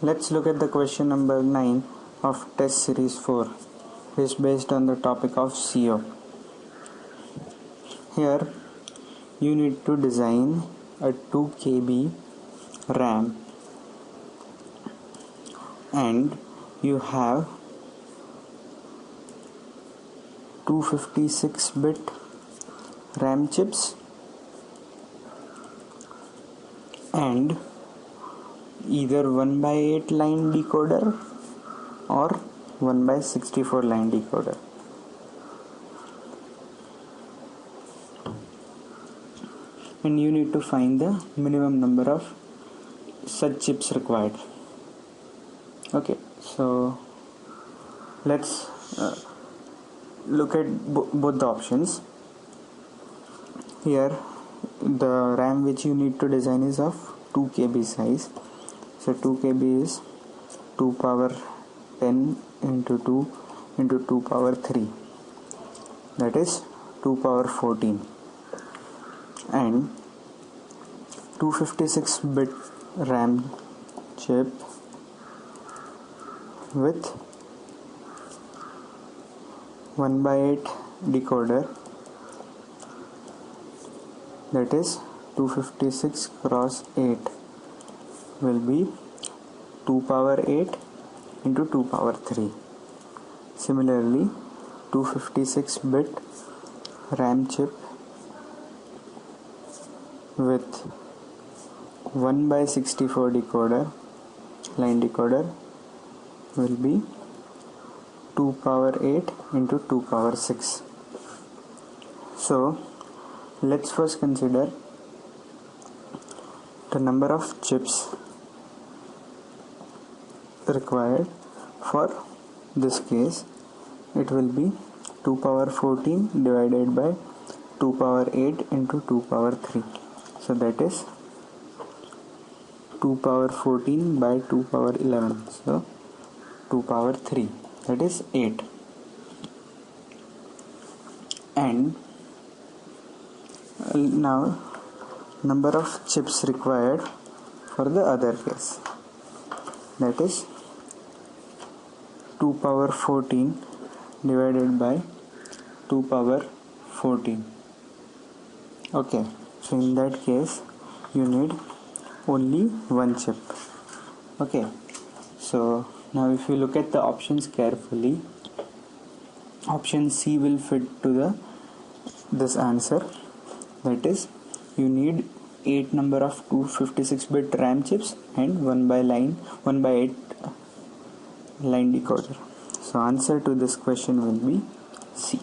Let's look at the question number 9 of test series 4, which is based on the topic of CO. Here you need to design a 2 KB RAM and you have 256-bit RAM chips and either 1/8 line decoder or 1/64 line decoder. And you need to find the minimum number of such chips required. Okay, so let's look at both the options. Here the RAM which you need to design is of 2 KB size. So 2 KB is 2 power 10 into 2 into 2 power 3, that is 2 power 14, and 256-bit RAM chip with 1/8 decoder, that is 256 cross 8 will be 2 power 8 into 2 power 3. Similarly, 256-bit RAM chip with 1/64 decoder, line decoder, will be 2 power 8 into 2 power 6. So let's first consider the number of chips required. For this case, it will be 2 power 14 divided by 2 power 8 into 2 power 3. So that is 2 power 14 by 2 power 11. So 2 power 3, that is 8. And now number of chips required for the other case, that is 2 power 14 divided by 2 power 14. Okay, so in that case you need only one chip. Okay, so now if you look at the options carefully, option C will fit to this answer, that is you need 8 number of 256-bit RAM chips and 1/8 line decoder. So answer to this question will be C.